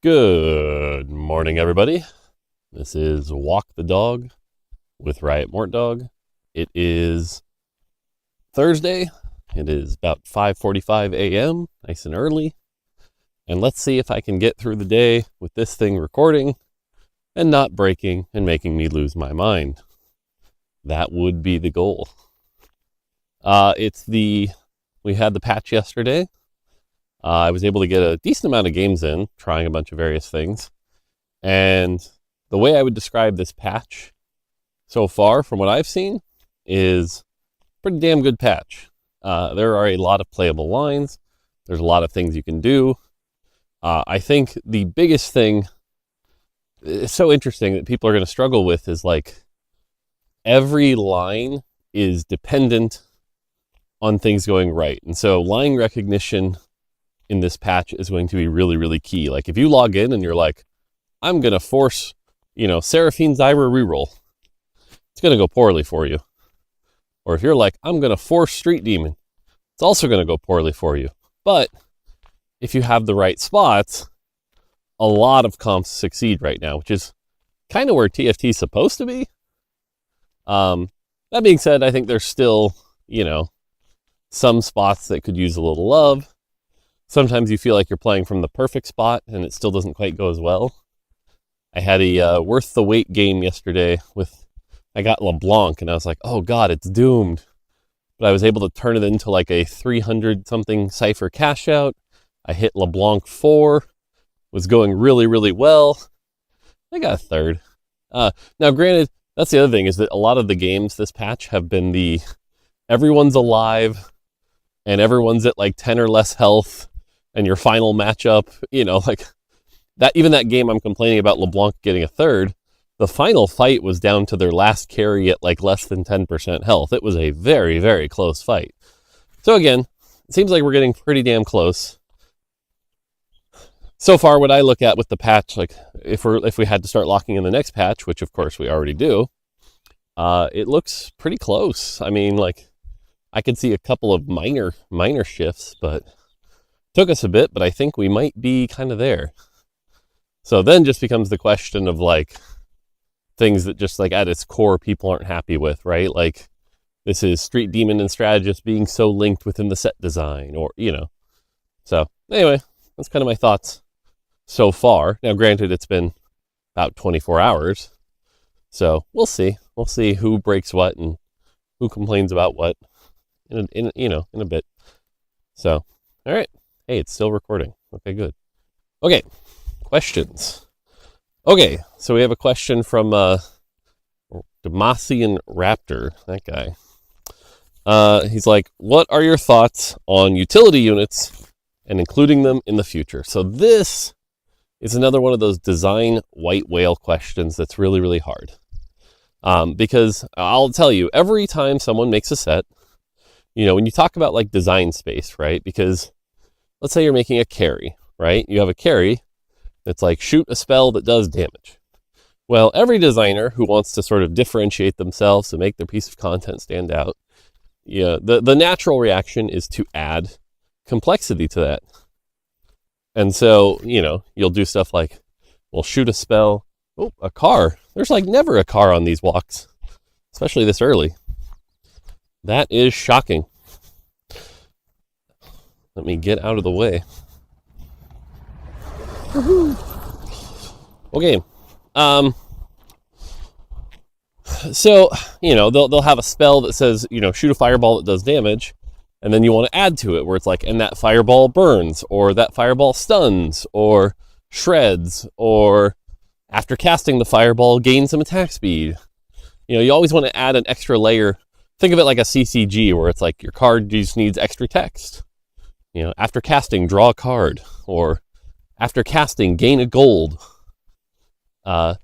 Good morning, everybody. This is Walk the Dog with Mortdog. It is Thursday. It is about 5:45 a.m., nice and early. And let's see if I can get through the day with this thing recording and not breaking and making me lose my mind. That would be the goal. We had the patch yesterday. I was able to get a decent amount of games in, trying a bunch of various things. And the way I would describe this patch so far, from what I've seen, is a pretty damn good patch. There are a lot of playable lines. There's a lot of things you can do. I think the biggest thing, it's so interesting that people are going to struggle with, is like every line is dependent on things going right. And so line recognition in this patch is going to be really, really key. Like if you log in and you're like, I'm going to force, Seraphine Zyra reroll, it's going to go poorly for you. Or if you're like, I'm going to force Street Demon, it's also going to go poorly for you. But if you have the right spots, a lot of comps succeed right now, which is kind of where TFT is supposed to be. That being said, I think there's still, some spots that could use a little love. Sometimes you feel like you're playing from the perfect spot and it still doesn't quite go as well. I had a worth the wait game yesterday I got LeBlanc and I was like, oh God, it's doomed. But I was able to turn it into like a 300 something cipher cash out. I hit LeBlanc 4, was going really, really well. I got a third. Now granted, that's the other thing, is that a lot of the games this patch have been everyone's alive and everyone's at like 10 or less health. And your final matchup, like that, even that game I'm complaining about LeBlanc getting a third, the final fight was down to their last carry at like less than 10% health. It was a very, very close fight. So again, it seems like we're getting pretty damn close. So far, what I look at with the patch, like if we had to start locking in the next patch, which of course we already do, it looks pretty close. I mean, like I could see a couple of minor shifts, but took us a bit, but I think we might be kind of there. So then just becomes the question of like things that just like at its core people aren't happy with, right? Like this is Street Demon and Strategist being so linked within the set design, or So anyway, that's kind of my thoughts so far. Now granted, it's been about 24 hours, so we'll see who breaks what and who complains about what in a bit. So all right. Hey, it's still recording. Okay, good. Okay, questions. Okay, so we have a question from Demasian Raptor, that guy. He's like, what are your thoughts on utility units and including them in the future? So this is another one of those design white whale questions that's really, really hard. Because I'll tell you, every time someone makes a set, when you talk about like design space, right? Because let's say you're making a carry, right? You have a carry that's like shoot a spell that does damage. Well, every designer who wants to sort of differentiate themselves to make their piece of content stand out, the natural reaction is to add complexity to that. And so, you'll do stuff like, well, shoot a spell. Oh, a car. There's like never a car on these walks, especially this early. That is shocking. Let me get out of the way. Okay. So, they'll have a spell that says, shoot a fireball that does damage, and then you want to add to it where it's like, and that fireball burns, or that fireball stuns, or shreds, or after casting the fireball gains some attack speed. You always want to add an extra layer. Think of it like a CCG where it's like your card just needs extra text. After casting, draw a card, or after casting, gain a gold. A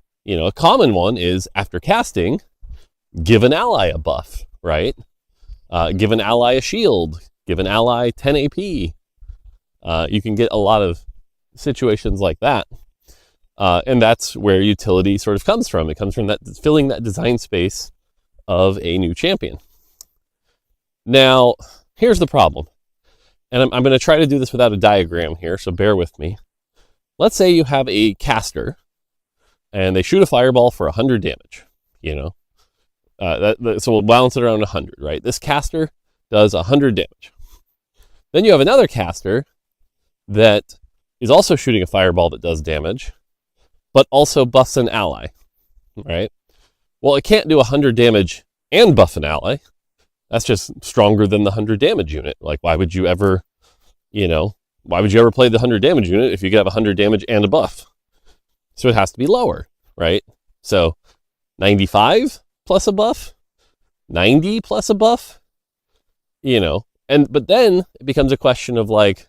common one is after casting, give an ally a buff, right? Give an ally a shield, give an ally 10 AP. You can get a lot of situations like that. And that's where utility sort of comes from. It comes from that filling that design space of a new champion. Now, here's the problem. And I'm going to try to do this without a diagram here, so bear with me. let's say you have a caster and they shoot a fireball for 100 damage, so we'll balance it around 100, right? This caster does 100 damage. Then you have another caster that is also shooting a fireball that does damage, but also buffs an ally, right? Well, it can't do 100 damage and buff an ally. That's just stronger than the 100 damage unit. Like, why would you ever play the 100 damage unit if you could have 100 damage and a buff? So it has to be lower, right? So 95 plus a buff, 90 plus a buff, but then it becomes a question of like,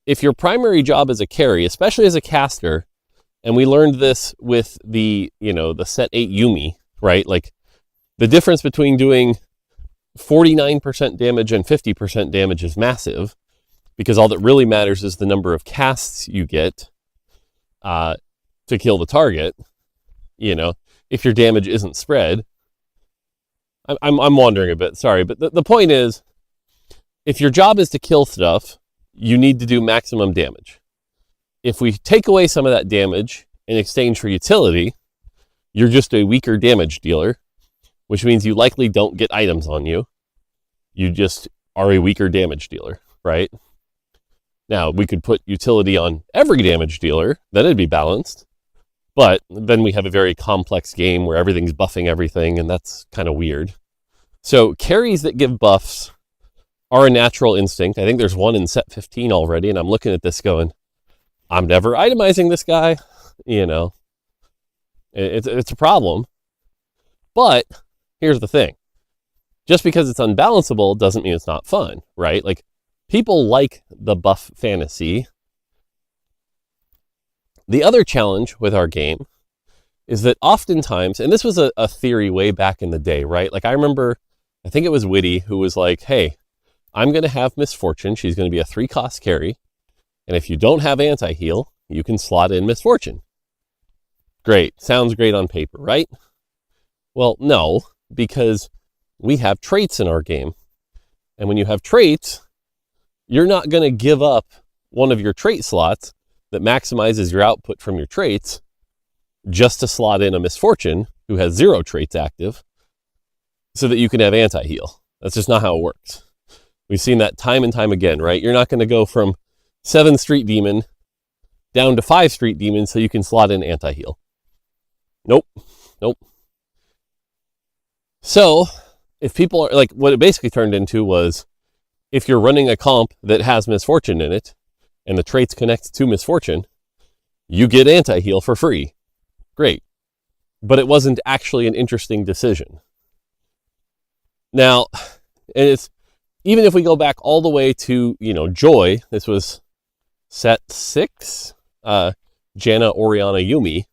if your primary job is a carry, especially as a caster, and we learned this with the set 8 Yumi, right? Like the difference between doing 49% damage and 50% damage is massive, because all that really matters is the number of casts you get to kill the target, if your damage isn't spread. I'm wandering a bit, sorry, but the point is, if your job is to kill stuff, you need to do maximum damage. If we take away some of that damage in exchange for utility, you're just a weaker damage dealer, which means you likely don't get items on you. You just are a weaker damage dealer, right? Now, we could put utility on every damage dealer, then it'd be balanced. But then we have a very complex game where everything's buffing everything, and that's kind of weird. So carries that give buffs are a natural instinct. I think there's one in set 15 already, and I'm looking at this going, I'm never itemizing this guy. It's a problem. But here's the thing. Just because it's unbalanceable doesn't mean it's not fun, right? Like, people like the buff fantasy. The other challenge with our game is that oftentimes, and this was a theory way back in the day, right? Like, I remember, I think it was Witty who was like, hey, I'm going to have Misfortune. She's going to be a 3-cost carry. And if you don't have anti-heal, you can slot in Misfortune. Great. Sounds great on paper, right? Well, no, because we have traits in our game. And when you have traits, you're not going to give up one of your trait slots that maximizes your output from your traits just to slot in a Misfortune who has 0 traits active so that you can have anti-heal. That's just not how it works. We've seen that time and time again, right? You're not going to go from 7 Street Demon down to 5 Street Demon so you can slot in anti-heal. Nope. So if people are like, what it basically turned into was, if you're running a comp that has Misfortune in it and the traits connect to Misfortune, you get anti-heal for free. Great. But it wasn't actually an interesting decision. Now, and it's, even if we go back all the way to, Joy, this was set 6, Janna, Oriana, Yumi,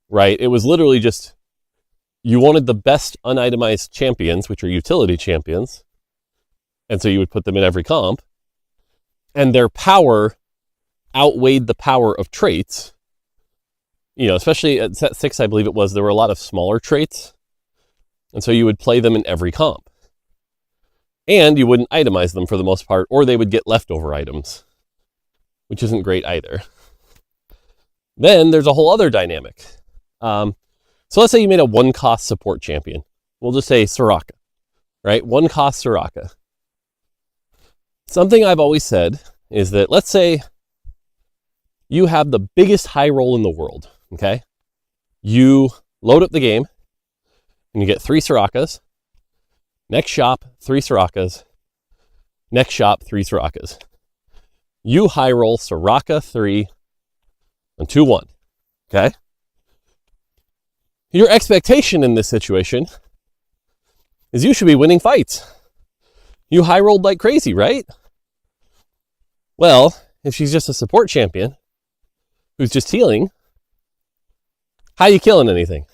right? It was literally just, you wanted the best unitemized champions, which are utility champions, and so you would put them in every comp, and their power outweighed the power of traits. Especially at set 6, I believe it was, there were a lot of smaller traits, and so you would play them in every comp. And you wouldn't itemize them for the most part, or they would get leftover items, which isn't great either. Then there's a whole other dynamic. So let's say you made a 1-cost support champion. We'll just say Soraka, right? 1-cost Soraka. Something I've always said is that, let's say you have the biggest high roll in the world, okay? You load up the game, and you get 3 Sorakas. Next shop, 3 Sorakas. Next shop, 3 Sorakas. You high roll Soraka 3 and 2-1. Okay? Your expectation in this situation is you should be winning fights. You high rolled like crazy, right? Well, if she's just a support champion who's just healing, how are you killing anything?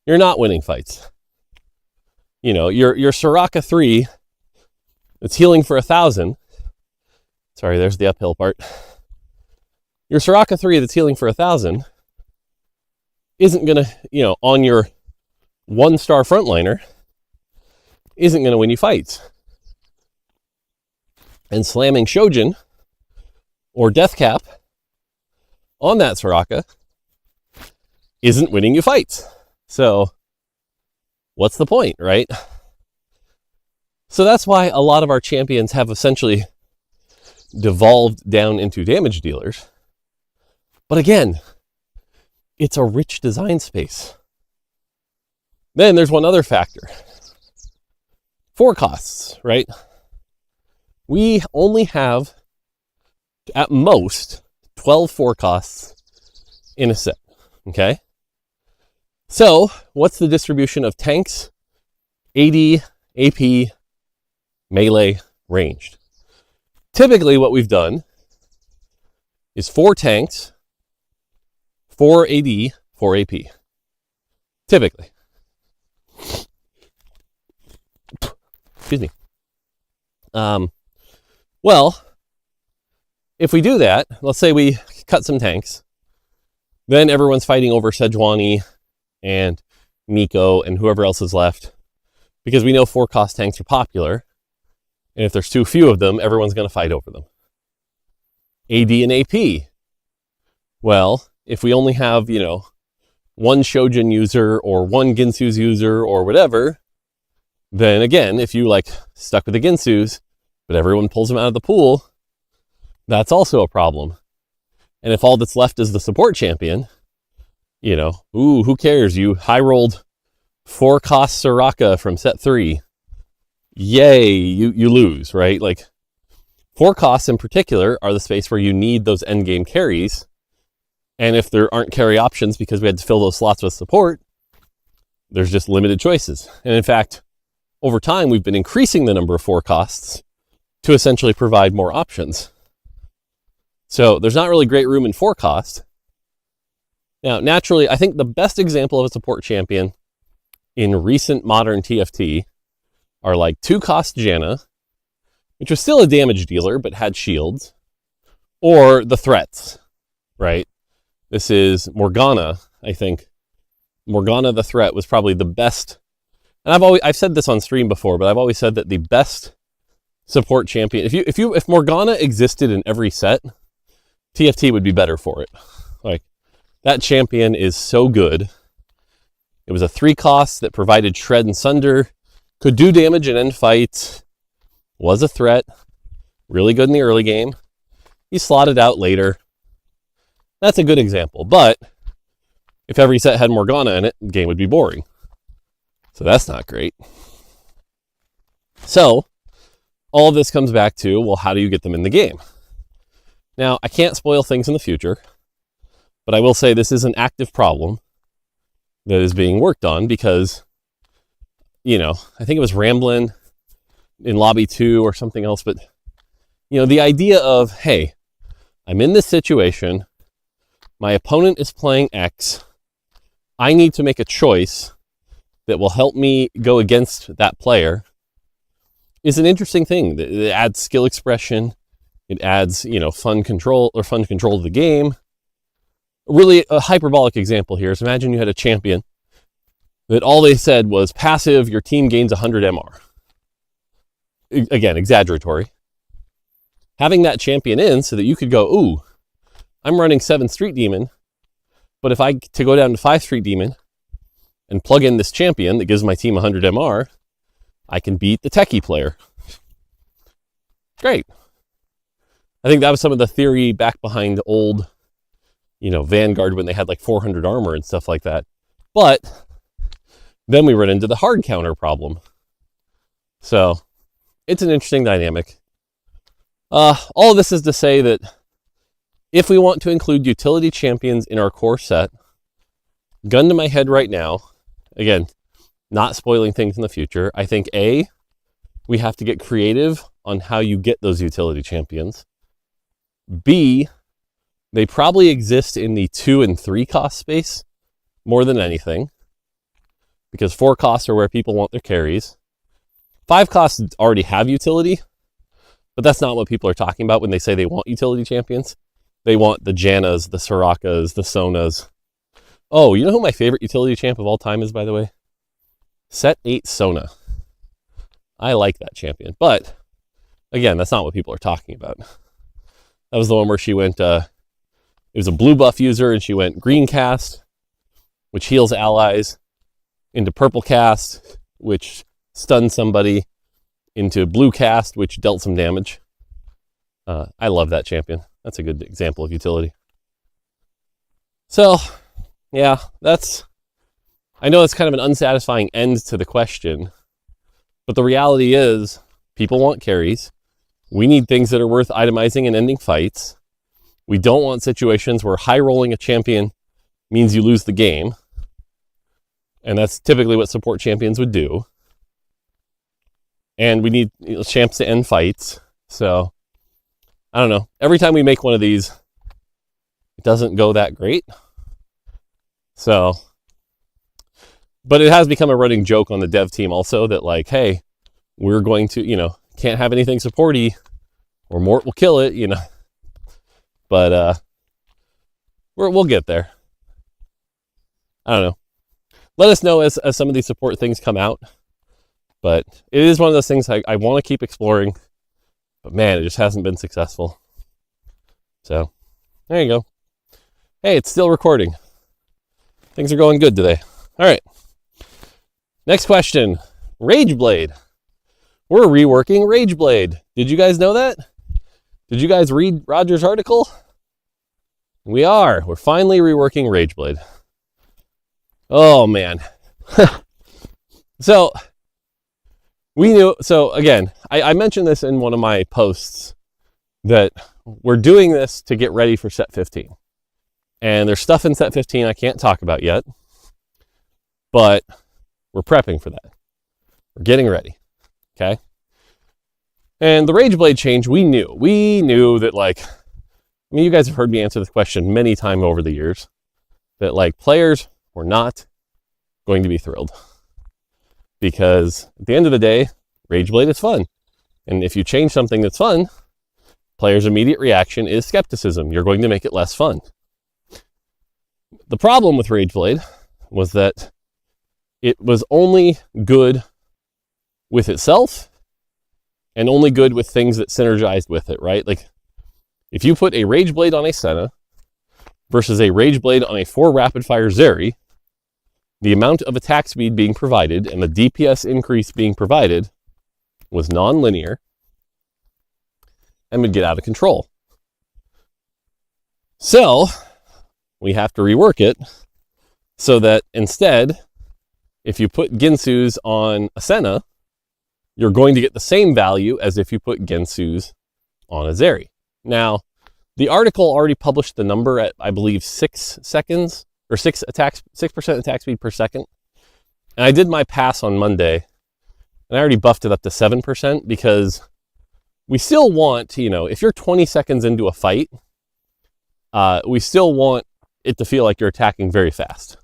You're not winning fights. Your Soraka 3 that's healing for 1,000. Sorry, there's the uphill part. Your Soraka 3 that's healing for 1,000 isn't going to, on your 1-star frontliner, isn't going to win you fights. And slamming Shojin or Deathcap on that Soraka isn't winning you fights. So what's the point, right? So that's why a lot of our champions have essentially devolved down into damage dealers. But again, it's a rich design space. Then there's one other factor. 4 costs, right? We only have, at most, 12 4 costs in a set, okay? So, what's the distribution of tanks, AD, AP, melee, ranged? Typically, what we've done is 4 tanks, 4 AD, 4 AP. Typically. Excuse me. Well, if we do that, let's say we cut some tanks, then everyone's fighting over Sejuani and Nico and whoever else is left, because we know 4 cost tanks are popular, and if there's too few of them, everyone's going to fight over them. AD and AP. Well, if we only have, one Shojin user or one Guinsoo's user or whatever, then again, if you stuck with the Guinsoo's, but everyone pulls them out of the pool, that's also a problem. And if all that's left is the support champion, who cares? You high rolled 4 cost Soraka from set 3. Yay, you lose, right? 4 costs in particular are the space where you need those endgame carries. And if there aren't carry options because we had to fill those slots with support, there's just limited choices. And in fact, over time, we've been increasing the number of 4 costs to essentially provide more options. So there's not really great room in 4 cost. Now, naturally, I think the best example of a support champion in recent modern TFT are 2 cost Janna, which was still a damage dealer but had shields, or the threats, right? This is Morgana, I think. Morgana the threat was probably the best. And I've said this on stream before, but I've always said that the best support champion, if Morgana existed in every set, TFT would be better for it. That champion is so good. It was a 3 cost that provided shred and sunder, could do damage and end fights, was a threat, really good in the early game. He slotted out later. That's a good example, but if every set had Morgana in it, the game would be boring. So that's not great. So all of this comes back to, well, how do you get them in the game? Now, I can't spoil things in the future, but I will say this is an active problem that is being worked on because, I think it was Ramblin' in Lobby 2 or something else, but, the idea of, hey, I'm in this situation, my opponent is playing X, I need to make a choice that will help me go against that player, is an interesting thing. It adds skill expression, it adds, fun control to the game. Really, a hyperbolic example here is imagine you had a champion that all they said was passive, your team gains 100 MR. Again, exaggeratory. Having that champion in so that you could go, ooh, I'm running 7 Street Demon, but if I to go down to 5 Street Demon and plug in this champion that gives my team 100 MR, I can beat the techie player. Great. I think that was some of the theory back behind old, Vanguard when they had 400 armor and stuff like that. But then we run into the hard counter problem. So it's an interesting dynamic. All of this is to say that if we want to include utility champions in our core set, gun to my head right now, again, not spoiling things in the future, I think A, we have to get creative on how you get those utility champions. B, they probably exist in the 2 and 3 cost space more than anything, because 4 costs are where people want their carries. 5 costs already have utility, but that's not what people are talking about when they say they want utility champions. They want the Jannas, the Sorakas, the Sonas. Oh, you know who my favorite utility champ of all time is, by the way? Set 8 Sona. I like that champion, but again, that's not what people are talking about. That was the one where she went, it it was a blue buff user, and she went green cast, which heals allies, into purple cast, which stunned somebody, into blue cast, which dealt some damage. I love that champion. That's a good example of utility. So, yeah, I know it's kind of an unsatisfying end to the question, but the reality is people want carries. We need things that are worth itemizing and ending fights. We don't want situations where high rolling a champion means you lose the game. And that's typically what support champions would do. And we need champs to end fights. So, I don't know. Every time we make one of these, it doesn't go that great. So, but it has become a running joke on the dev team also that like, hey, we're going to, can't have anything supporty or Mort will kill it, But we'll get there. I don't know. Let us know as some of these support things come out. But it is one of those things I want to keep exploring. But man, it just hasn't been successful. So, there you go. Hey, it's still recording. Things are going good today. All right. Next question. Rageblade. We're reworking Rageblade. Did you guys know that? Did you guys read Roger's article? We are. We're finally reworking Rageblade. Oh, man. So, we knew. So, again, I mentioned this in one of my posts that we're doing this to get ready for set 15. And there's stuff in set 15 I can't talk about yet. But we're prepping for that. We're getting ready. Okay? And the Rageblade change, we knew. We knew that, you guys have heard me answer this question many times over the years, that, players were not going to be thrilled. Because at the end of the day, Rageblade is fun. And if you change something that's fun, players' immediate reaction is skepticism. You're going to make it less fun. The problem with Rageblade was that it was only good with itself and only good with things that synergized with it, right? If you put a Rageblade on a Senna versus a Rageblade on a 4 rapid-fire Zeri, the amount of attack speed being provided and the DPS increase being provided was non-linear and would get out of control. So, we have to rework it so that instead, if you put Guinsoo's on a Senna, you're going to get the same value as if you put Guinsoo's on a Zeri. Now, the article already published the number at, I believe, 6 seconds, or 6% attack speed per second. And I did my pass on Monday, and I already buffed it up to 7% because we still want, if you're 20 seconds into a fight, we still want it to feel like you're attacking very fast.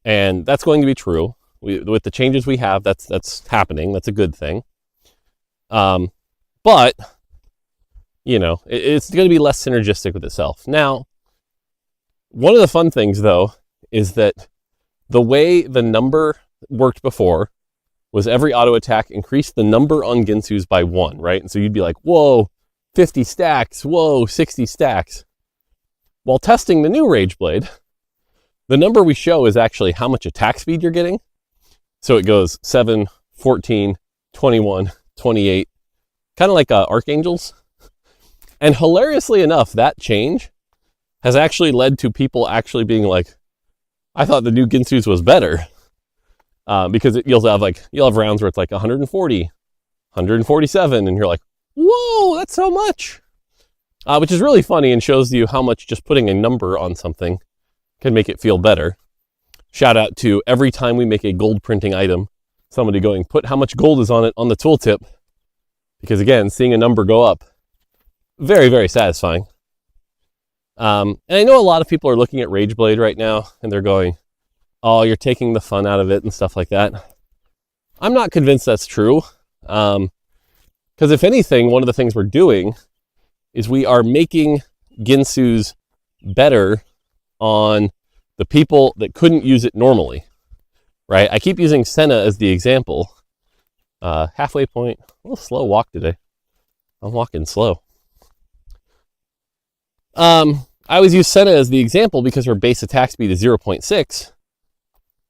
And that's going to be true. With the changes we have, that's happening. That's a good thing. But, it's going to be less synergistic with itself. Now, one of the fun things, though, is that the way the number worked before was every auto attack increased the number on Guinsoo's by 1, right? And so you'd be like, whoa, 50 stacks, whoa, 60 stacks. While testing the new Rageblade, the number we show is actually how much attack speed you're getting. So it goes 7, 14, 21, 28, kind of like Archangels. And hilariously enough, that change has actually led to people actually being like, I thought the new Guinsoo's was better. Because you'll have rounds where it's like 140, 147, and you're like, whoa, that's so much. Which is really funny and shows you how much just putting a number on something can make it feel better. Shout out to every time we make a gold printing item, somebody going, put how much gold is on it on the tooltip. Because again, seeing a number go up, very, very satisfying. And I know a lot of people are looking at Rageblade right now and they're going, oh, you're taking the fun out of it and stuff like that. I'm not convinced that's true. Because if anything, one of the things we're doing is we are making Guinsoo's better on the people that couldn't use it normally, right? I keep using Senna as the example. Halfway point, a little slow walk today. I'm walking slow. I always use Senna as the example because her base attack speed is 0.6.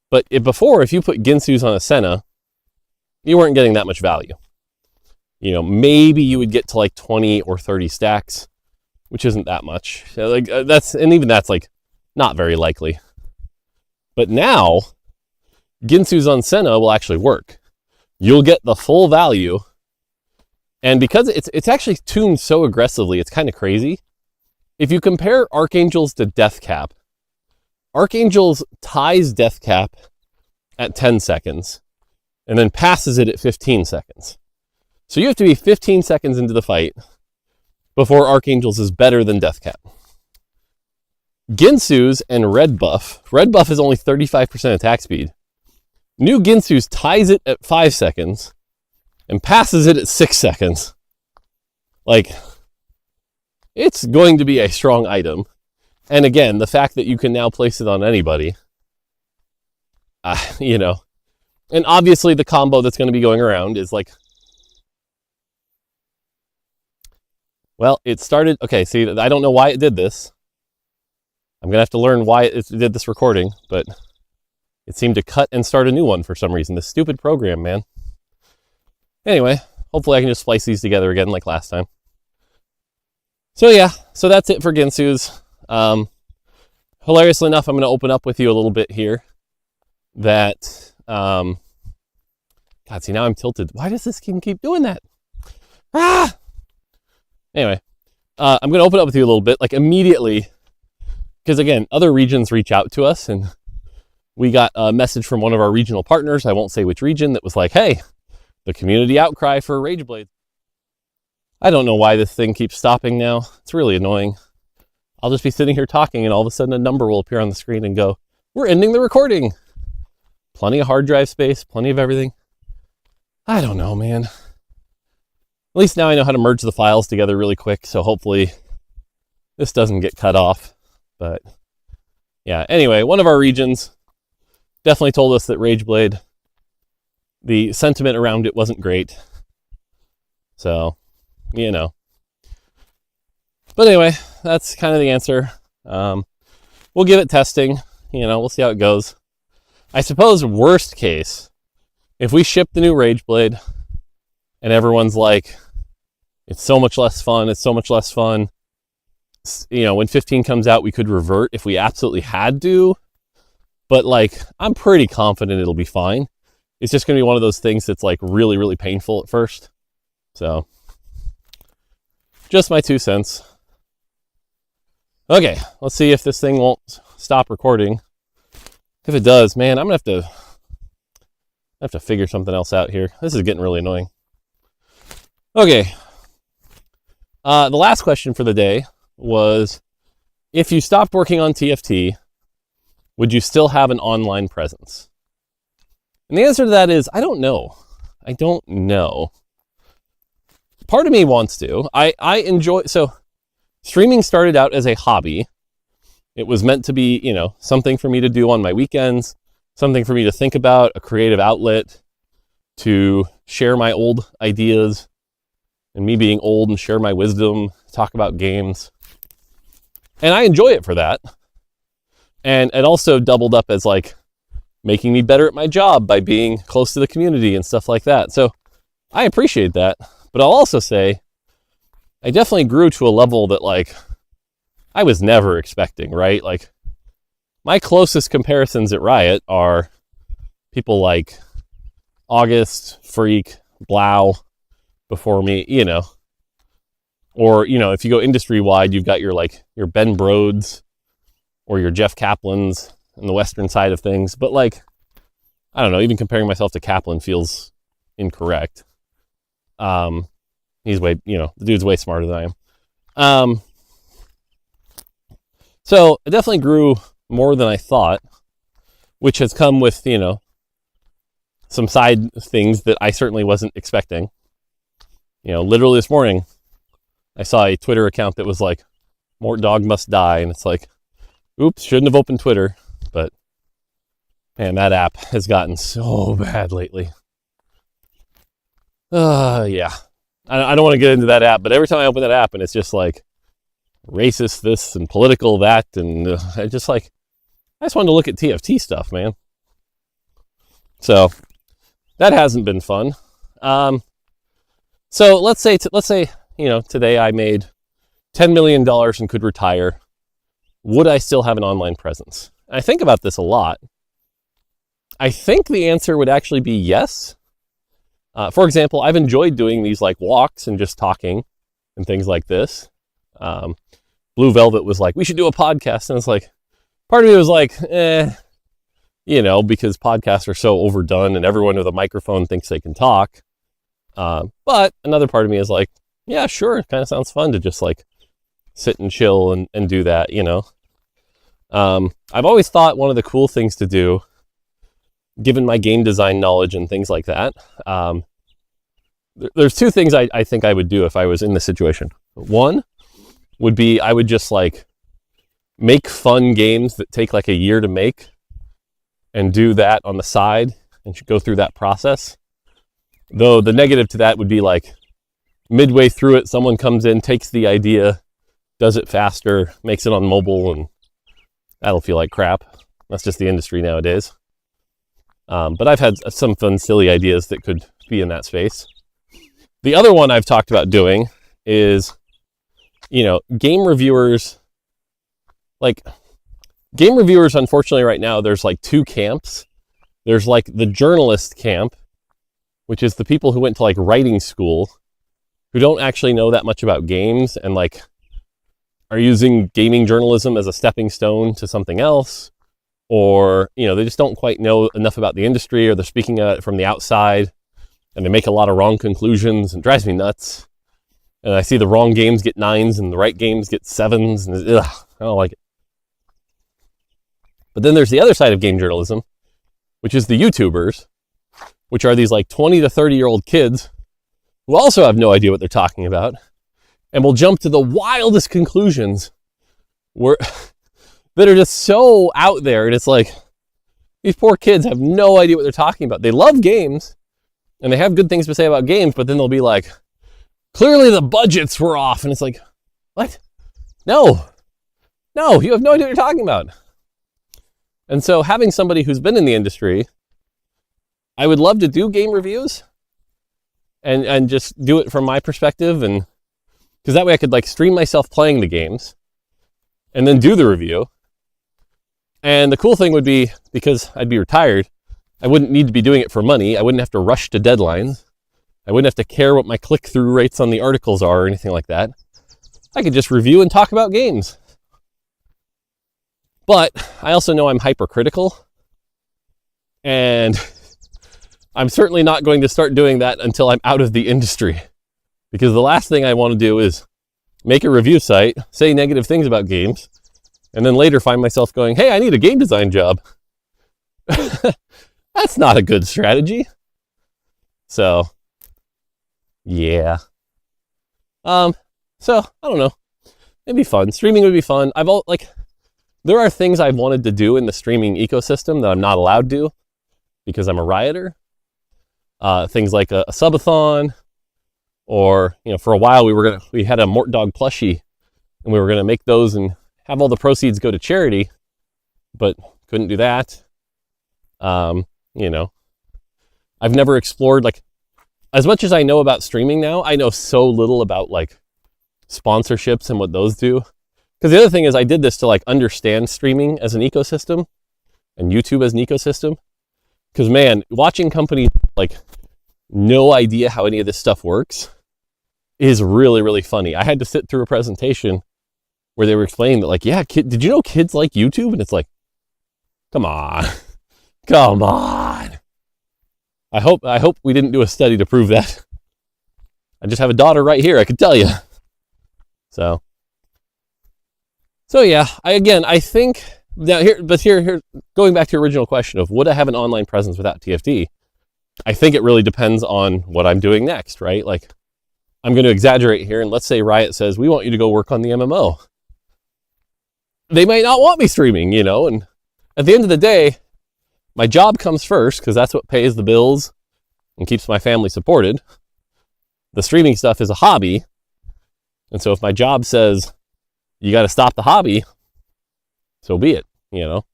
But before, if you put Guinsoos on a Senna, you weren't getting that much value. Maybe you would get to like 20 or 30 stacks, which isn't that much. And even that's like not very likely. But now, Guinsoo's on Senna will actually work. You'll get the full value. And because it's actually tuned so aggressively, it's kind of crazy. If you compare Archangels to Deathcap, Archangels ties Deathcap at 10 seconds and then passes it at 15 seconds. So you have to be 15 seconds into the fight before Archangels is better than Deathcap. Guinsoo's and Red Buff is only 35% attack speed. New Guinsoo's ties it at 5 seconds and passes it at 6 seconds. Like, it's going to be a strong item. And again, the fact that you can now place it on anybody, and obviously the combo that's going to be going around is like, well, it started, okay, see, I don't know why it did this. I'm going to have to learn why it did this recording, but it seemed to cut and start a new one for some reason. This stupid program, man. Anyway, hopefully I can just splice these together again like last time. So yeah, so that's it for Guinsoo's. Hilariously enough, I'm going to open up with you a little bit here that, God, see, now I'm tilted. Why does this game keep doing that? Anyway, I'm going to open up with you a little bit, like immediately, because again, other regions reach out to us, and we got a message from one of our regional partners, I won't say which region, that was like, hey, the community outcry for Rageblade. I don't know why this thing keeps stopping now. It's really annoying. I'll just be sitting here talking, and all of a sudden a number will appear on the screen and go, we're ending the recording. Plenty of hard drive space, plenty of everything. I don't know, man. At least now I know how to merge the files together really quick, so hopefully this doesn't get cut off. But yeah, anyway, one of our regions definitely told us that Rageblade, the sentiment around it wasn't great. So, But anyway, that's kind of the answer. We'll give it testing. We'll see how it goes. I suppose worst case, if we ship the new Rageblade and everyone's like, it's so much less fun, when 15 comes out, we could revert if we absolutely had to. But like, I'm pretty confident it'll be fine. It's just going to be one of those things that's like really, really painful at first. So, just my 2 cents. Okay, let's see if this thing won't stop recording. If it does, man, I'm going to have to figure something else out here. This is getting really annoying. Okay. The last question for the day was, if you stopped working on TFT, would you still have an online presence? And the answer to that is, I don't know. I don't know. Part of me wants to. I enjoy, so streaming started out as a hobby. It was meant to be, something for me to do on my weekends, something for me to think about, a creative outlet, to share my old ideas, and me being old and share my wisdom, talk about games. And I enjoy it for that. And it also doubled up as like making me better at my job by being close to the community and stuff like that. So I appreciate that. But I'll also say, I definitely grew to a level that like I was never expecting, right? Like my closest comparisons at Riot are people like August, Freak, Blau before me, or, if you go industry wide, you've got your Ben Broads or your Jeff Kaplans on the Western side of things. But like, I don't know, even comparing myself to Kaplan feels incorrect. He's way, the dude's way smarter than I am. So I definitely grew more than I thought, which has come with, some side things that I certainly wasn't expecting. Literally this morning, I saw a Twitter account that was like, Mortdog must die. And it's like, oops, shouldn't have opened Twitter. But man, that app has gotten so bad lately. Yeah. I don't want to get into that app, but every time I open that app and it's just like racist this and political that, and I just wanted to look at TFT stuff, man. So that hasn't been fun. So let's say today I made $10 million and could retire. Would I still have an online presence? I think about this a lot. I think the answer would actually be yes. For example, I've enjoyed doing these walks and just talking and things like this. Blue Velvet was like, we should do a podcast. And it's part of me was because podcasts are so overdone and everyone with a microphone thinks they can talk. But another part of me is yeah, sure. It kind of sounds fun to just sit and chill and do that, I've always thought one of the cool things to do, given my game design knowledge and things like that, there's two things I think I would do if I was in this situation. One would be I would just make fun games that take a year to make and do that on the side and go through that process. Though the negative to that would be midway through it, someone comes in, takes the idea, does it faster, makes it on mobile, and that'll feel like crap. That's just the industry nowadays. But I've had some fun, silly ideas that could be in that space. The other one I've talked about doing is, game reviewers. Game reviewers, unfortunately, right now, there's two camps. There's the journalist camp, which is the people who went to writing school, who don't actually know that much about games and are using gaming journalism as a stepping stone to something else, or they just don't quite know enough about the industry, or they're speaking at it from the outside and they make a lot of wrong conclusions and drives me nuts. And I see the wrong games get 9s and the right games get 7s, and I don't like it. But then there's the other side of game journalism, which is the YouTubers, which are these 20 to 30-year-old kids who also have no idea what they're talking about and will jump to the wildest conclusions that are just so out there. And it's these poor kids have no idea what they're talking about. They love games and they have good things to say about games, but then they'll be clearly the budgets were off. And it's what? No, you have no idea what you're talking about. And so having somebody who's been in the industry, I would love to do game reviews and just do it from my perspective, and because that way I could stream myself playing the games and then do the review. And the cool thing would be, because I'd be retired, I wouldn't need to be doing it for money. I wouldn't have to rush to deadlines. I wouldn't have to care what my click-through rates on the articles are or anything like that. I could just review and talk about games. But I also know I'm hypercritical, and I'm certainly not going to start doing that until I'm out of the industry, because the last thing I want to do is make a review site, say negative things about games, and then later find myself going, hey, I need a game design job. That's not a good strategy. So, yeah. So, I don't know. It'd be fun. Streaming would be fun. There are things I've wanted to do in the streaming ecosystem that I'm not allowed to because I'm a rioter. Things like a subathon, or for a while we had a Mortdog plushie, and we were gonna make those and have all the proceeds go to charity, but couldn't do that. I've never explored as much as I know about streaming now. I know so little about sponsorships and what those do. Because the other thing is, I did this to understand streaming as an ecosystem and YouTube as an ecosystem. Because man, watching companies no idea how any of this stuff works is really, really funny. I had to sit through a presentation where they were explaining that did you know kids like YouTube? And it's come on. I hope we didn't do a study to prove that. I just have a daughter right here, I could tell you. So yeah, I think now here, going back to your original question of would I have an online presence without TFT? I think it really depends on what I'm doing next, right? I'm going to exaggerate here, and let's say Riot says, we want you to go work on the MMO. They might not want me streaming, and at the end of the day, my job comes first, because that's what pays the bills and keeps my family supported. The streaming stuff is a hobby. And so if my job says, you got to stop the hobby, so be it, you know.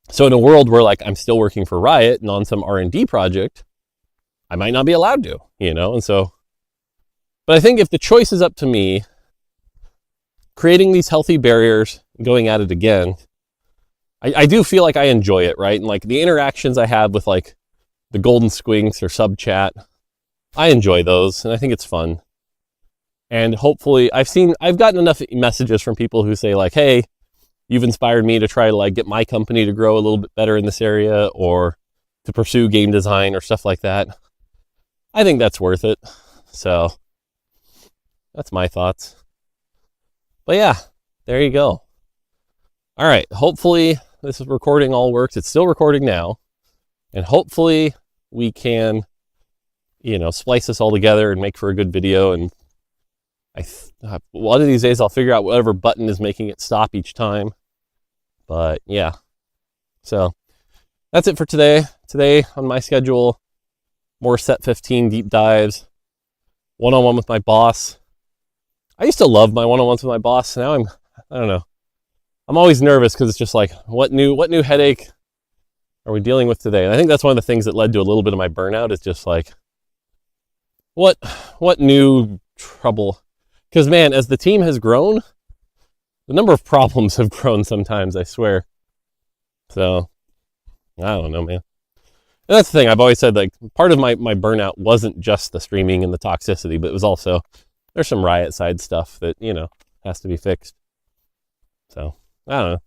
So in a world where like I'm still working for Riot and on some R&D project, I might not be allowed to, you know. And so, but I think if the choice is up to me, creating these healthy barriers, going at it again, I do feel like I enjoy it, right? And like the interactions I have with like the golden squinks or sub chat, I enjoy those, and I think it's fun. And hopefully I've gotten enough messages from people who say like, hey, you've inspired me to try to like get my company to grow a little bit better in this area, or to pursue game design or stuff like that. I think that's worth it. So that's my thoughts. But yeah, there you go. All right, hopefully this recording all works. It's still recording now. And hopefully we can, you know, splice this all together and make for a good video. And one of these days I'll figure out whatever button is making it stop each time. But yeah, so that's it for today. Today on my schedule, more Set 15 deep dives, one-on-one with my boss. I used to love my one-on-ones with my boss. Now I don't know. I'm always nervous because it's just like, what new headache are we dealing with today? And I think that's one of the things that led to a little bit of my burnout, is just like, what new trouble? Because man, as the team has grown, the number of problems have grown sometimes, I swear. So, I don't know, man. And that's the thing, I've always said, like, part of my burnout wasn't just the streaming and the toxicity, but it was also, there's some Riot side stuff that, you know, has to be fixed. So, I don't know.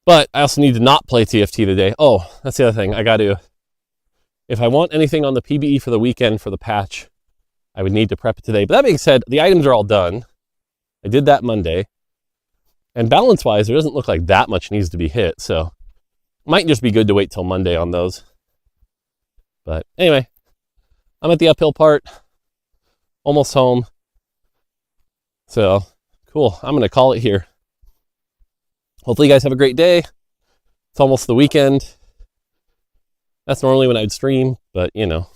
But I also need to not play TFT today. Oh, that's the other thing. I got to, if I want anything on the PBE for the weekend for the patch, I would need to prep it today. But that being said, the items are all done. I did that Monday. And balance-wise, there doesn't look like that much needs to be hit. So it might just be good to wait till Monday on those. But anyway, I'm at the uphill part. Almost home. So, cool. I'm going to call it here. Hopefully you guys have a great day. It's almost the weekend. That's normally when I'd stream, but you know,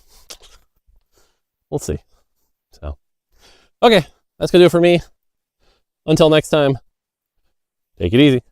we'll see. So, okay, that's going to do it for me. Until next time, take it easy.